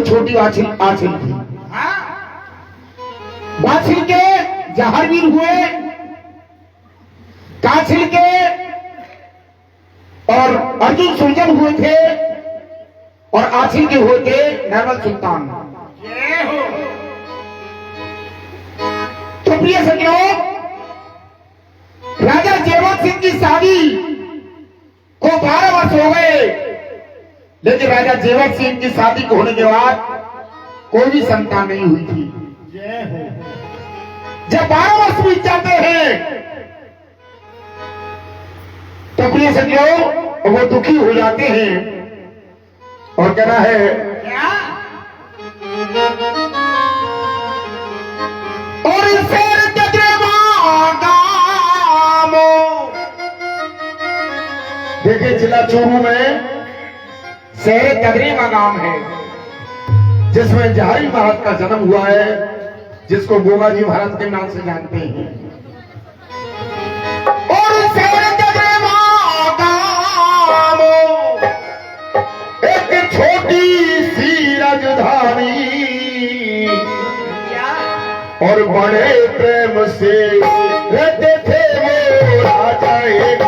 छोटी आछिल थी। बाछिल के जहारवीर हुए, काछिल के और अर्जुन सुरजन हुए थे, और आछिल के हुए थे नर्मल सुल्तान। तो प्रिय सज्जनों, राजा जयवंत सिंह की शादी को 12 वर्ष हो गए, लेकिन राजा जयवंत सिंह की शादी को होने के बाद कोई भी संतान नहीं हुई थी। जब 12 वर्ष बीत जाते हैं तो प्रिय सज्जनों वो दुखी हो जाते हैं और कहना है क्या? और देखिए जिला चूरू में शहर कदरीमा गांव है, जिसमें जहारी महाराज का जन्म हुआ है, जिसको गोगा जी महाराज के नाम से जानते हैं। और शहर कदरीमा गांव एक छोटी सी राजधानी, और बड़े प्रेम से रहते थे वो राजा एक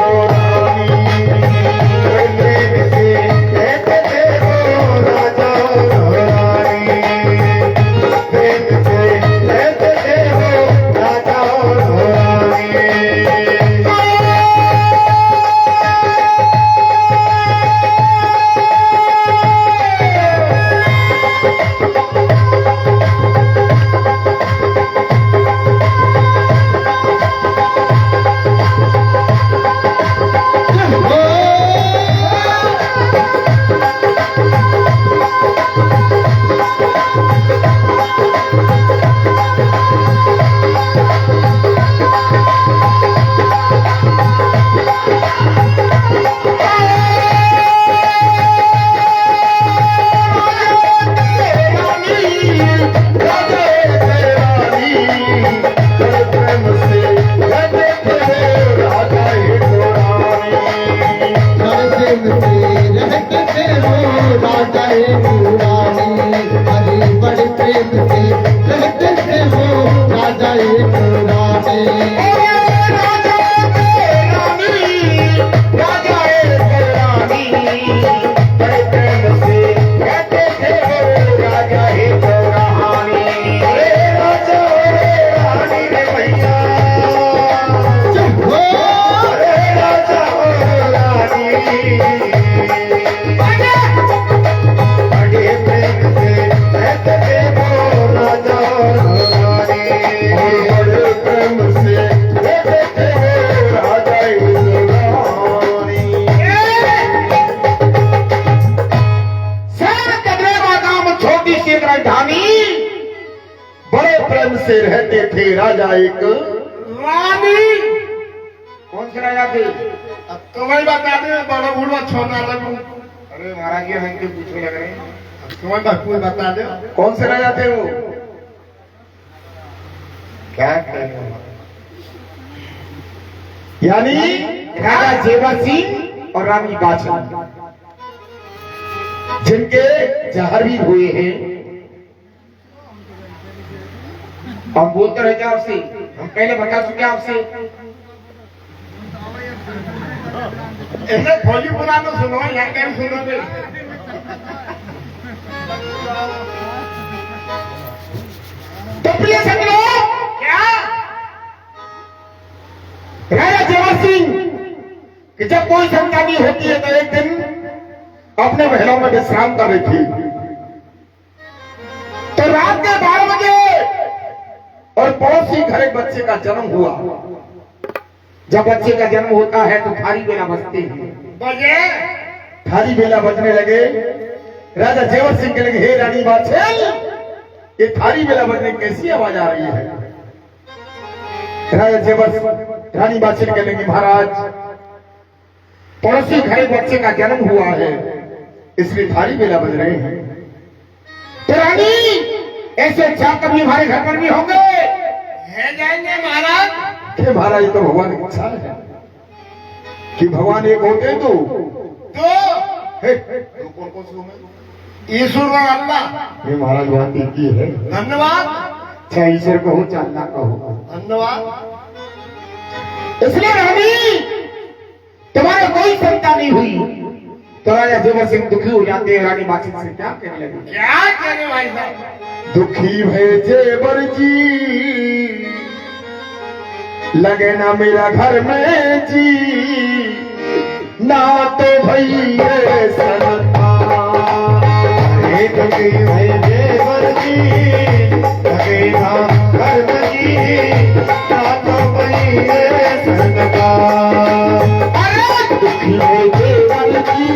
से रहते थे राजा एक रानी। कौन से राजा थे? अब तुम्हें बता दे, बड़ा भूलवा छोड़ना लगू। अरे महाराज ये हमको पूछने लग रहे हैं, तुम्हें कोई बता दे कौन से राजा थे वो? क्या यानी राजा जयवंत सिंह और रानी बाछिल, जिनके जहारवीर हुए हैं। हम बोलते रहते आपसे, हम पहले बता चुके आपसे। ऐसे खोली पुराना सुनो, यहाँ क्या सुनोगे? तो प्रिय सज्जनों, क्या राजा जयवंत सिंह कि जब कोई संतानी होती है तो एक दिन अपने महलों में विश्राम कर रही थी, तो रात के 12 बजे और पड़ोसी घर एक बच्चे का जन्म हुआ। जब बच्चे का जन्म होता है तो थारी बेला बजते हैं। बजे थारी बेला बजने लगे। राजा जयवंत सिंह के लगे, हे रानी बाछिल, ये थारी बेला बजने कैसी आवाज आ रही है? राजा जयवंत रानी बाछिल के लगे, महाराज पड़ोसी घर एक बच्चे का जन्म हुआ है, इसलिए थारी बेला बज रहे हैं। तो रानी ऐसे चार कभी हमारे घर पर भी होंगे? है जाएंगे महाराज। कि महाराज तो भगवान की इच्छा है कि भगवान एक होते तो कौन कौन से होंगे? ईश्वर का अल्लाह। ये महाराज बात एक ही है। धन्यवाद। चाहे ईश्वर कहो चाहे अल्लाह कहो। धन्यवाद। इसलिए रानी तुम्हारा कोई संतान नहीं हुई तो राजा जोगर सिंह दुखी हो जाते हैं। रानी बातचीत से क्या कहने लगी? क्या कहने भाई साहब? दुखी है जेवर जी लगे ना मेरा घर में जी ना तो भैया संतान। दुखी है जेवर जी लगे ना घर में जी ना तो भैया संतान। दुखी है जेवर जी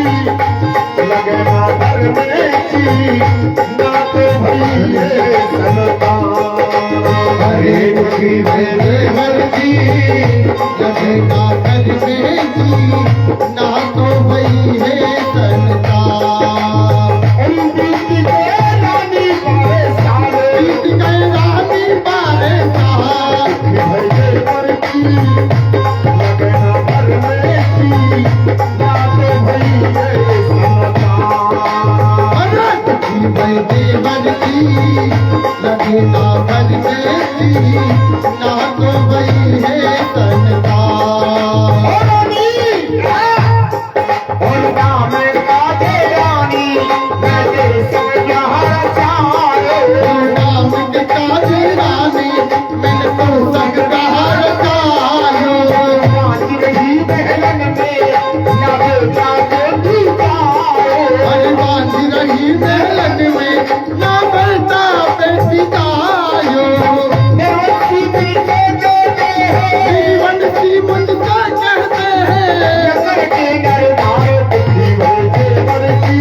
लगे ना घर में जी ना तो भैया संतान। अरे दुखी मेरे मर्जी लगे ना घर में जी ना तो भई है संतान। बीत गए रानी बारे साल बीत गए रानी बारे साल। भैया मर्जी लगे ना घर में जी ना तो भैया संतान। अरे दुखी मेरे मर्जी लगे ना घर में जी ना तो भई है संतान। और नाम काटे रानी मैं तेरे संग यहाँ चारो। नाम के काजी रानी मैंने तो संग कहा रचायो। बाज रही बहलन में ना बेटा को दीवारो। अरे बांधी रही मेलन में ना बेटा बेटी गायो। देवती तुझको कहते हैं जीवन की मुझका कहते हैं। नगर के दरबार दुखी होते मरती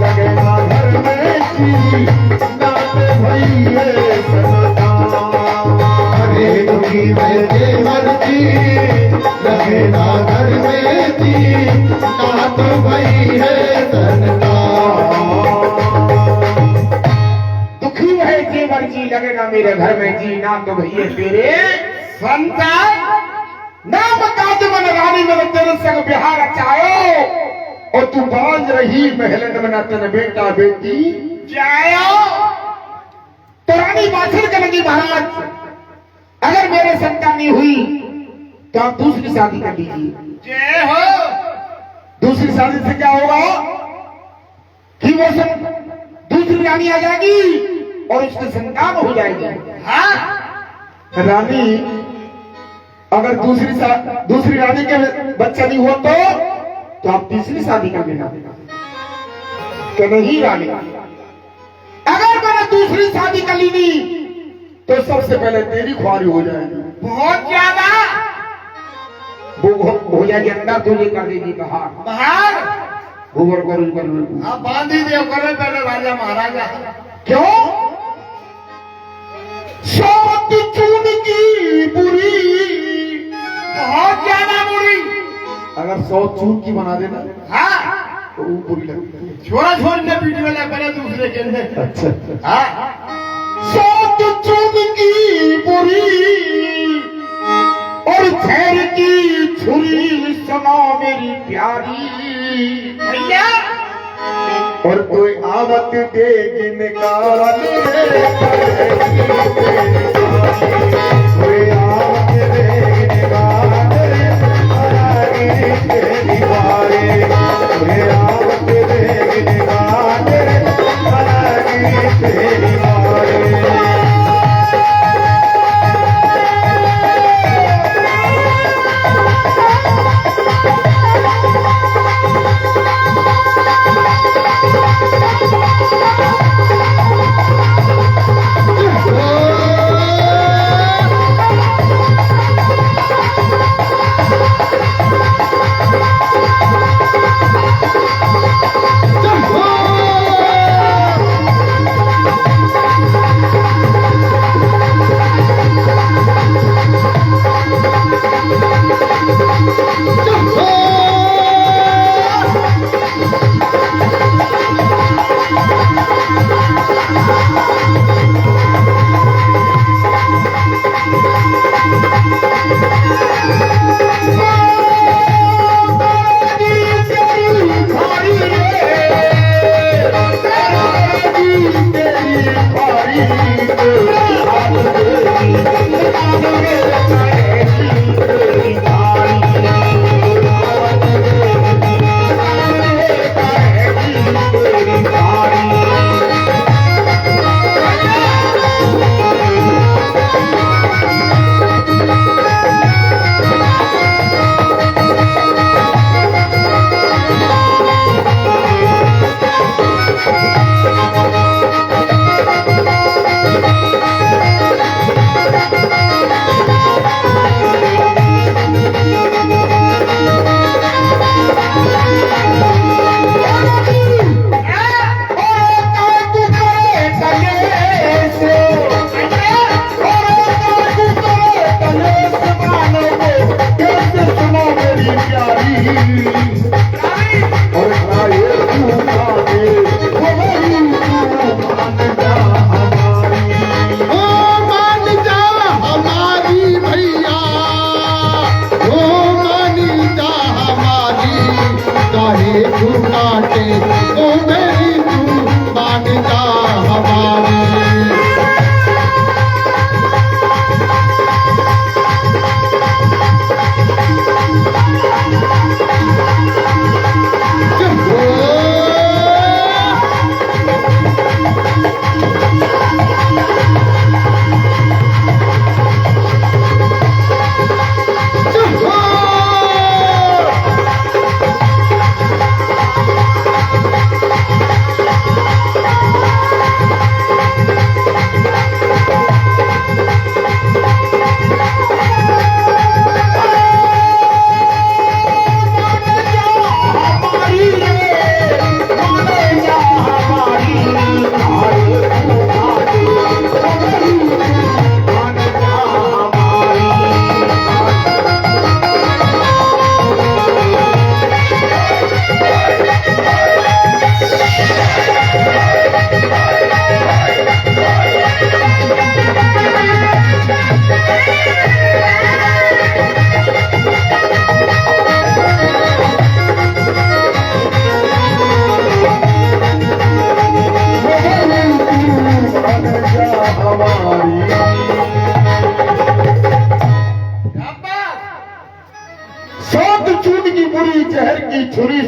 लगे ना घर में जी ना तो भैया संतान। अरे दुखी मेरे मर्जी लगे ना घर में जी ना तो भई है संतान। दुखी है जेवर जी लगे ना मेरे घर में जी ना तो भैया तेरे संतान। नाम काजमन रानी में तेरे संग बिहार रचायो और तू बांध रही महलन में ना तेरे बेटा बेटी जायो। तो रानी बाछड़ के लगी महाराज अगर मेरे संतान नहीं हुई तो आप दूसरी शादी कर लीजिए। जय हो। दूसरी शादी से क्या होगा कि वो सब दूसरी रानी आ जाएगी और उसके संतान हो जाएगी। हाँ। रानी अगर दूसरी रानी के बच्चा नहीं हो तो आप तीसरी शादी कर लेना कि नहीं रानी। अगर मैंने दूसरी शादी कर ली नहीं तो सबसे पहले तेरी खुआरी हो जाएगी। बहुत ज्यादा वो हो जाएगी अंदर तुझे कर देगी बाहर बाहर। गोबर कर आप बांधी दे करे पहले राजा महाराजा। क्यों? शौक चून की बुरी बहुत ज्यादा बुरी। अगर 100 चून की बना देना हाँ। तो वो बुरी लगती है। छोरा छोड़ ने पीठ में पहले दूसरे के लिए। अच्छा हाँ। शौक चून की बुरी और खैर की छुरी सुनो मेरी प्यारी भैया और कोई आवत देगी निकाल कोई आवत देगी निकाल कोई आवत देगी निकाल तेरी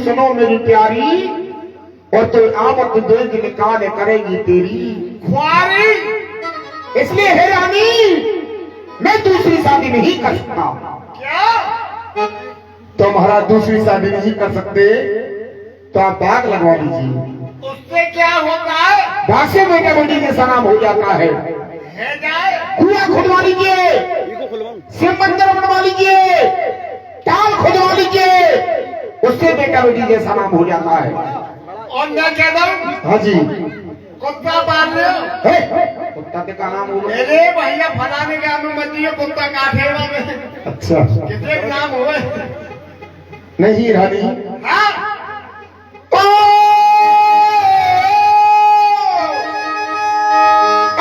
सुनो मेरी प्यारी, और तो आमद देख निकाल करेगी तेरी ख्वारी। इसलिए हे रानी, मैं दूसरी शादी नहीं कर सकता। क्या? तुम्हारा दूसरी शादी नहीं कर सकते तो आप बाग लगवा लीजिए। उससे क्या होता है? बाग से बेटा बेटी के सलाम हो जाता है। जाए कुआं खुदवा लीजिए, शिव मंदिर बनवा लीजिए, ताल खुदवा लीजिए, उससे बेटा बेटी के सलाम हो जाता है। और मैं कहता हूँ हाँ जी। कुत्ता पाल रहे हो? हे, कुत्ता के का नाम होगा? मेरे भैया फलाने का मत दियो कुत्ता काठेड़ा में। अच्छा, कितने नाम हुए? नहीं रानी। हाँ?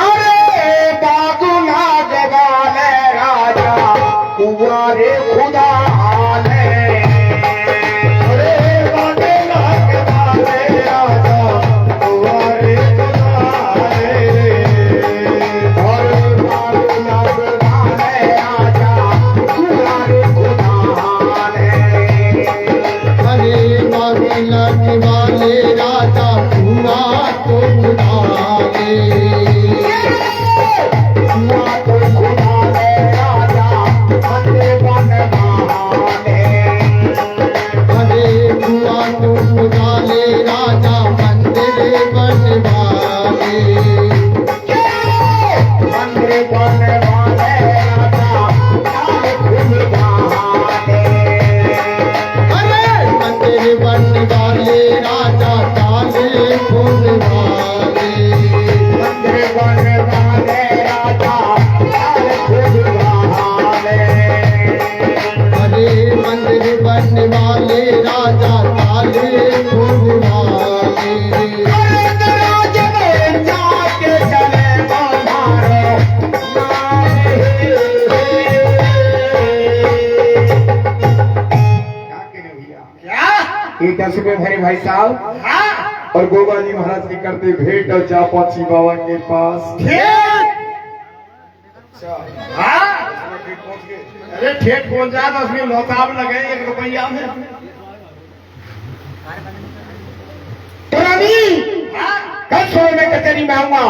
अरे बागुला जगाले राजा कुंवारे खुदा हाले। अरे बागुला जगाले राजा कुंवारे खुदा हाले। और बागुला जगाले राजा कुंवारे खुदा हाले। अरे मांगला वाले राजा हुआ तो खुदाले। हुआ तो खुदाले राजा बंदे बनवाले। अरे हुआ तो खुदाले राजा मंदिर बनवाले। बंदे बनवाले राजा ताले खुलवाले। अरे मंदिर बनवाले राजा ताले खुलवाले। बंदे बनवाले राजा ताले खुलवाले। अरे मंदिर बनवाले राजा ताले खुलवाले। अरे दराज में जाके चले बंधारो नारे। क्या करें भैया? क्या? ये 10 रुपए भरे भाई साहब, हाँ? और गोगा जी महाराज की करते भेंट और चापाची बाबा के पास। ठेठ? हाँ? अरे ठेठ पहुंचा तो उसमें लौताब लगे 1 रुपया में। तो रानी, हाँ? कल सुबह मैं कचहरी में आऊंगा,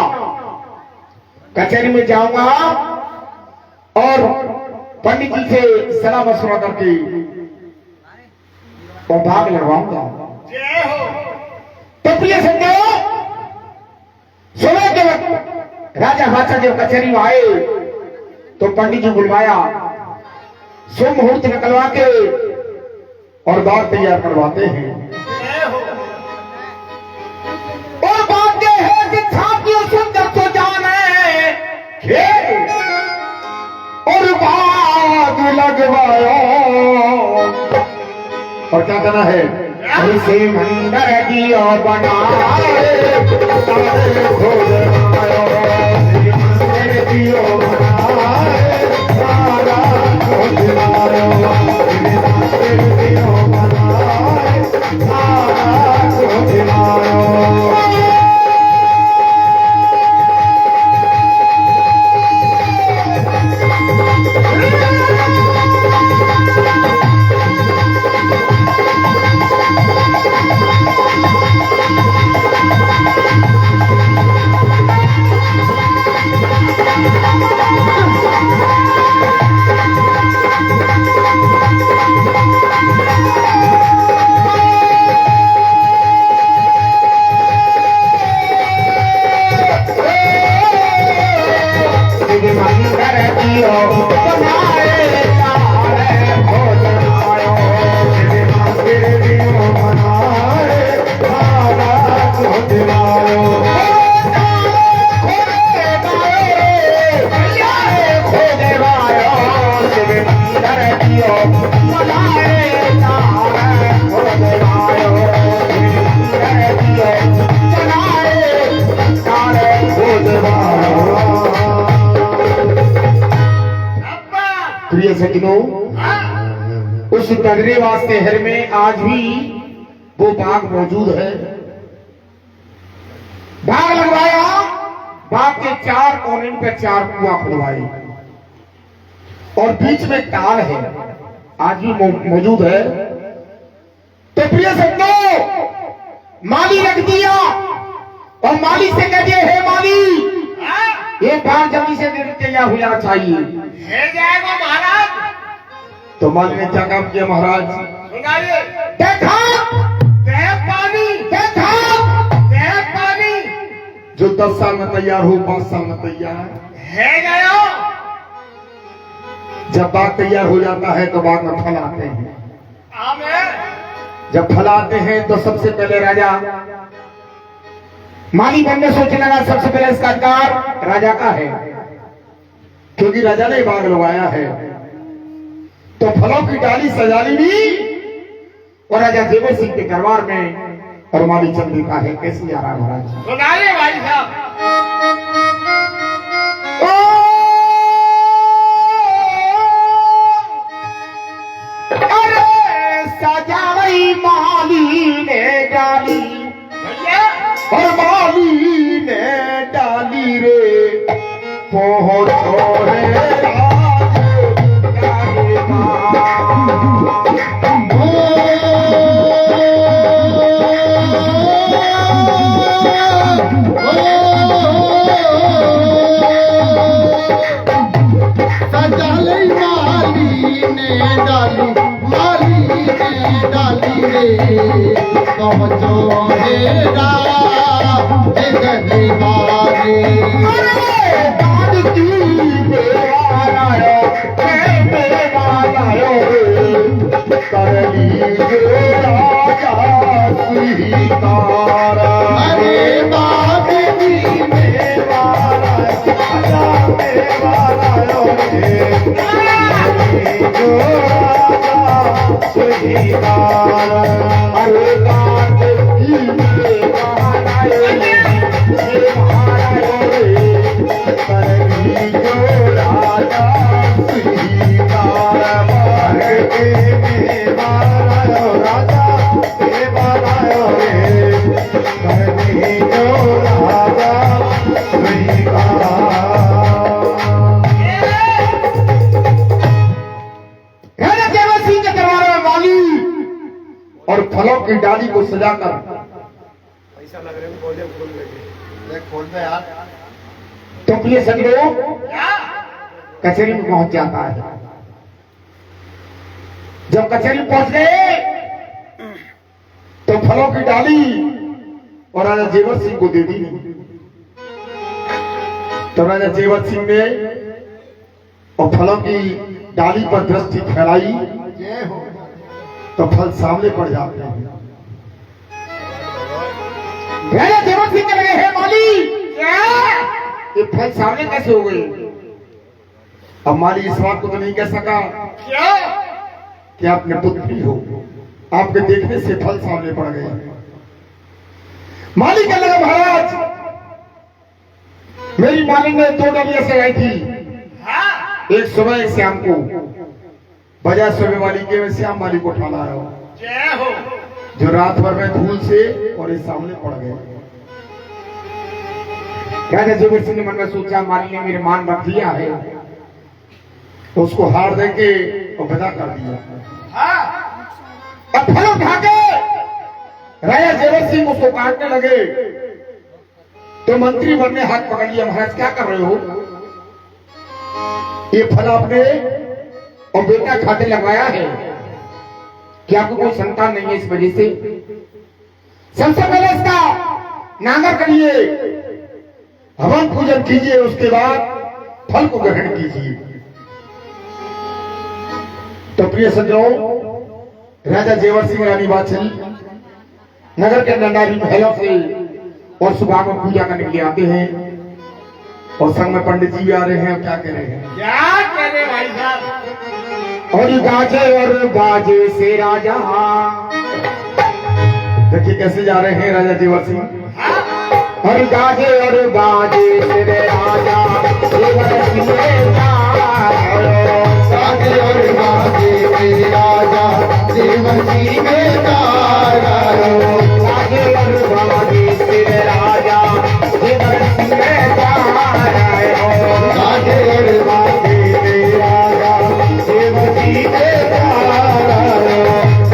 कचहरी में जाऊंगा और पंडित जी से सलाह मशवरा करके और भाग लगवाऊंगा। जय हो। तो प्रिय संजो, सुबह के वक्त राजा बादशाह जब कचहरी में आए तो पंडित जी बुलवाया, शुभ मुहूर्त निकलवा के और बाग तैयार करवाते हैं। जय हो। और बात ये है कि छातियों सुंदर तो जाने खेल और बाग लगवाया। और क्या करना है? ऐसे मंदिर दिया बनाए तारे खुलवायो। मंदिर दियो बनाए तारा खुलवायो। मंदिर दियो बनाए तारा खुलवायो। प्रिय सज्जनों, उस तगड़े वास्ते हर में आज भी वो बाग मौजूद है। बाग लगवाया, बाग के 4 कोने पे 4 कुआं खुदवाए और बीच में ताल है, आज भी मौजूद है। तो प्रिय सज्जनों, माली रख दिया और माली से कह दिया, हे माली ये बार जल्दी से तैयार हो जाना चाहिए। है जाएगा महाराज। तो माली ने क्या काम किया महाराज? सुनाइए। देखा दे पानी, देखा दे पानी। जो 10 साल में तैयार हो 5 साल में तैयार है गया। जब बाग तैयार हो जाता है तो बाग में फल आते हैं। आमें। जब फल आते हैं तो सबसे पहले राजा माली बनने सोचने लगा, सबसे पहले इसका अधिकार राजा का है क्योंकि राजा ने बाग लगवाया है। तो फलों की डाली सजा ली और राजा जेवर सिंह के दरबार में और माली चल देता है। कैसी आ रहा महाराज? सुनाइए भाई साहब। सजावई माली ने डाली और माली ने डाली रे पहुंचो रे सजाले माली ने डाली, माली ने डाली रे पहुंचो हेरा गरीबारे। अरे बाप जी और फलों की डाली को सजाकर पैसा लग रहे हैं, बोले खोल लगे। खोल दे यार। तो प्रिय सभी लोग कचहरी में पहुंच जाता है। जब कचहरी पहुंच गए तो फलों की डाली और राजा जेवर सिंह को दे दी। तो राजा जेवर सिंह ने और फलों की डाली पर दृष्टि फैलाई तो फल सामने पड़ जाते हैं। राजा जेवर सिंह के लगे, हे माली क्या ये फल सामने कैसे हो गए? अब माली इस बात को तो नहीं कह सका क्या कि आपने पुत्री हो, आपके देखने से फल सामने पड़ गए। माली कहने लगा, महाराज मेरी मालिक ने 2 डलियां सजाई थी, एक सुबह एक शाम को। बजा सुबह वाली के मैं श्याम वाली को उठा लाया हूं, जय हो। जो रात भर में धूल से और इस सामने पड़ गए। राजा जेवर सिंह ने मन में सोचा, माली ने मेरे मान रख दिया है तो उसको हार देके और विदा कर दिया। अब फल उठा के राजा जेवर सिंह उसको काटने लगे तो मंत्री वर ने हाथ पकड़ लिया। महाराज क्या कर रहे हो? ये फल आपने और बेटा खाते लगवाया है कि आपको कोई संतान नहीं है, इस वजह से सबसे पहले इसका नांगर करिए, हवन पूजन कीजिए, उसके बाद फल को ग्रहण कीजिए। तो प्रिय सज्जनों, राजा जेवर सिंह रानी बाछल नगर के नंदारी महलों से और सुबह में पूजा करने के लिए आते हैं और संग में पंडित जी भी आ रहे हैं। क्या कह रहे हैं? क्या कह रहे भाई साहब? और गाजे और बाजे से राजा, देखिए कैसे जा रहे हैं राजा जेवर सिंह। और गाजे और बाजे से राजा जेवर सिंह साजे और बाजे मेरे राजा जेवर सिंह में गायो। गाजे और बाजे से राजा जेवर सिंह गायो। साजे और बाजे मेरे राजा जेवर सिंह में गायो।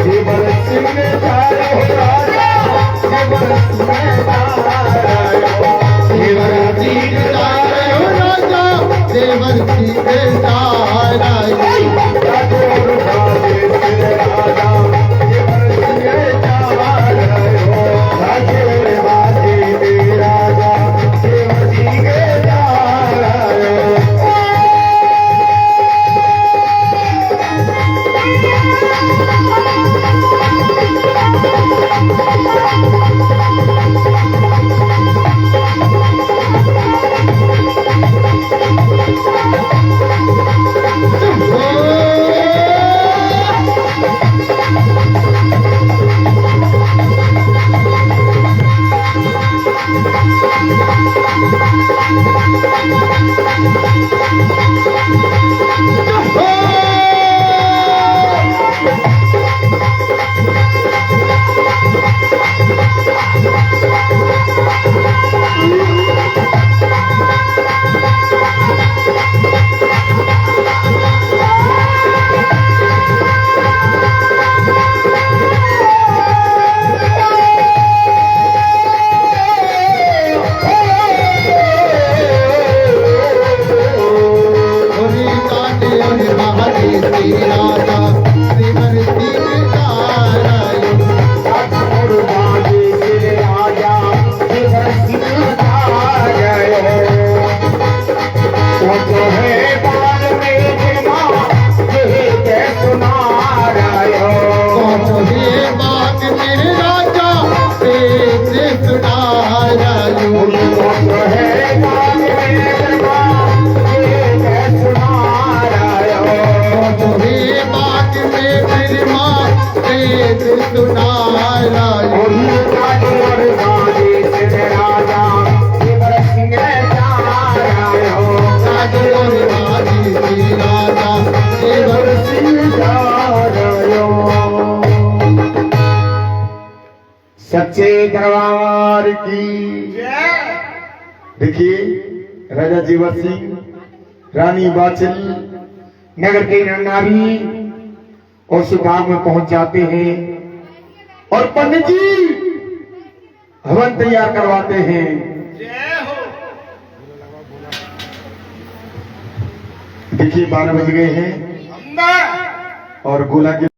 जेवर सिंह गायो राजा जेवर देवर्षि बेचारा सच्चे दरबार की। देखिए राजा जीवन सिंह रानी बाचल नगर के नारी और सुबाग में पहुंच जाते हैं और पंडित जी हवन तैयार करवाते हैं। देखिए 12 बज गए हैं और गोला के